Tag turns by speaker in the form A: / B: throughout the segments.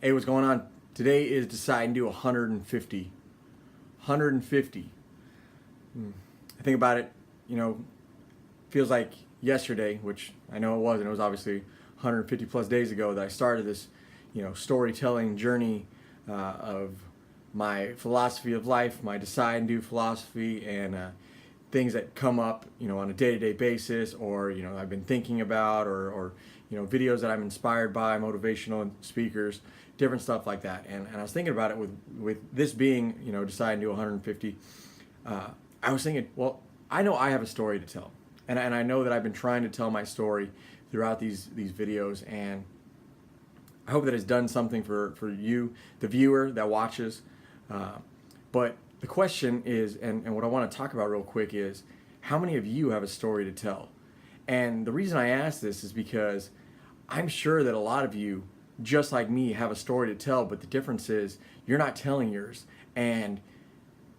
A: Hey, what's going on? Today is deciding to do 150. 150. I think about it, feels like yesterday, which I know it was, and it was obviously 150 plus days ago that I started this, storytelling journey of my philosophy of life, my decide and do philosophy, and things that come up, on a day-to-day basis, or I've been thinking about, or videos that I'm inspired by, motivational speakers, different stuff like that. And I was thinking about it with this being, deciding to do 150. I was thinking, well, I know I have a story to tell, and I know that I've been trying to tell my story throughout these videos, and I hope that it's done something for you, the viewer that watches. But the question is, and what I want to talk about real quick is, how many of you have a story to tell? And the reason I ask this is because I'm sure that a lot of you, just like me, have a story to tell, but the difference is you're not telling yours. And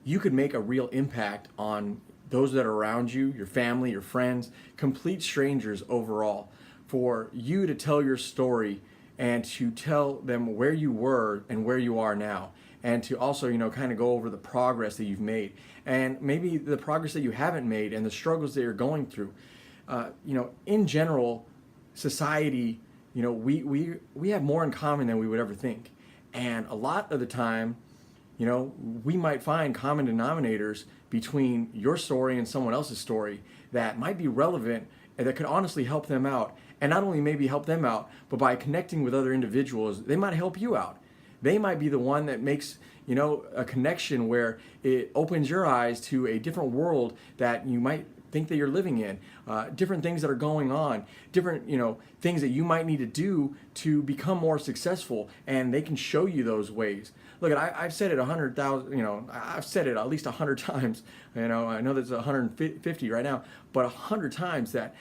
A: you could make a real impact on those that are around you, your family, your friends, complete strangers overall, for you to tell your story and to tell them where you were and where you are now, and to also, kind of go over the progress that you've made, and maybe the progress that you haven't made, and the struggles that you're going through. In general, society, we have more in common than we would ever think. And a lot of the time, we might find common denominators between your story and someone else's story that might be relevant and that could honestly help them out. And not only maybe help them out, but by connecting with other individuals, they might help you out. They might be the one that makes, a connection where it opens your eyes to a different world that you might think that you're living in, different things that are going on, different, things that you might need to do to become more successful, and they can show you those ways. Look, I've said it 100,000, I've said it at least 100 times, I know there's 150 right now, but 100 times that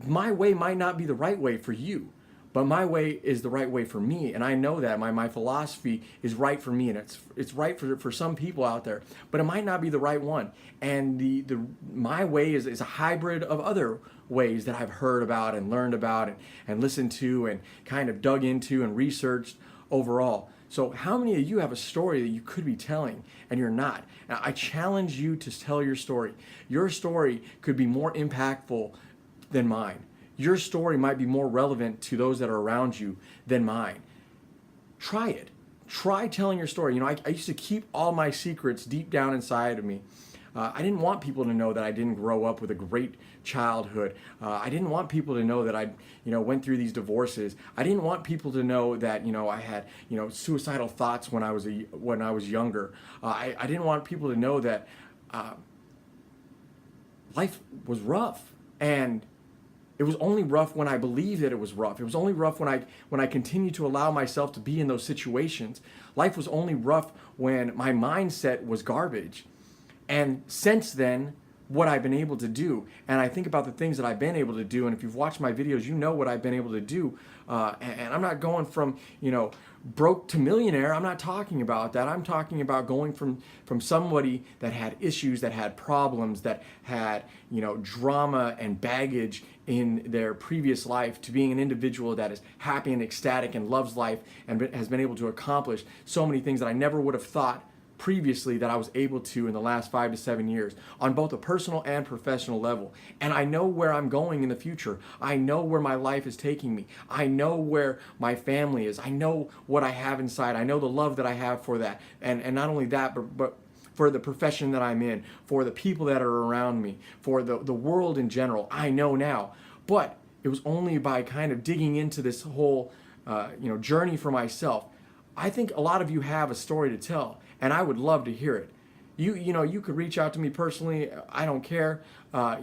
A: my way might not be the right way for you, but my way is the right way for me, and I know that my philosophy is right for me, and it's right for some people out there, but it might not be the right one. And my way is a hybrid of other ways that I've heard about and learned about and listened to and kind of dug into and researched overall. So how many of you have a story that you could be telling and you're not? Now, I challenge you to tell your story. Your story could be more impactful than mine. Your story might be more relevant to those that are around you than mine. Try it. Try telling your story. I used to keep all my secrets deep down inside of me. I didn't want people to know that I didn't grow up with a great childhood. I didn't want people to know that I, went through these divorces. I didn't want people to know that, I had, suicidal thoughts when I was younger. I didn't want people to know that life was rough, and it was only rough when I believed that it was rough. It was only rough when I continued to allow myself to be in those situations. Life was only rough when my mindset was garbage. And since then, what I've been able to do, and I think about the things that I've been able to do, and if you've watched my videos, you know what I've been able to do. And I'm not going from, broke to millionaire. I'm not talking about that. I'm talking about going from somebody that had issues, that had problems, that had, drama and baggage in their previous life, to being an individual that is happy and ecstatic and loves life and has been able to accomplish so many things that I never would have thought previously that I was able to in the last 5 to 7 years, on both a personal and professional level. And I know where I'm going in the future. I know where my life is taking me. I know where my family is. I know what I have inside. I know the love that I have for that. And not only that, but for the profession that I'm in, for the people that are around me, for the world in general. I know now. But it was only by kind of digging into this whole journey for myself. I think a lot of you have a story to tell, and I would love to hear it. You could reach out to me personally. I don't care.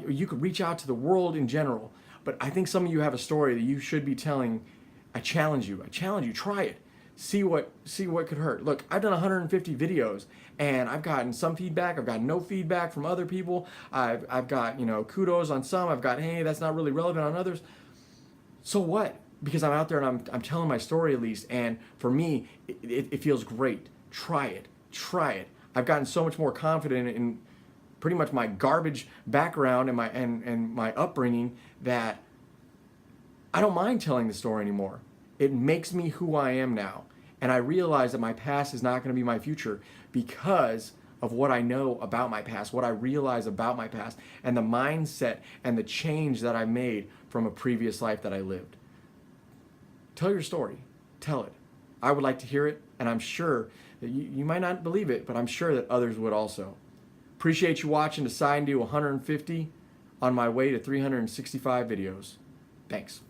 A: You could reach out to the world in general. But I think some of you have a story that you should be telling. I challenge you. Try it. See what could hurt. Look, I've done 150 videos, and I've gotten some feedback. I've got no feedback from other people. I've got kudos on some. I've got, hey, that's not really relevant on others. So what? Because I'm out there and I'm telling my story at least, and for me, it feels great. Try it. I've gotten so much more confident in pretty much my garbage background and my upbringing that I don't mind telling the story anymore. It makes me who I am now. And I realize that my past is not going to be my future because of what I know about my past, what I realize about my past, and the mindset and the change that I made from a previous life that I lived. Tell your story. Tell it. I would like to hear it, and I'm sure that you might not believe it, but I'm sure that others would also. Appreciate you watching Decide and Do 150 on my way to 365 videos. Thanks.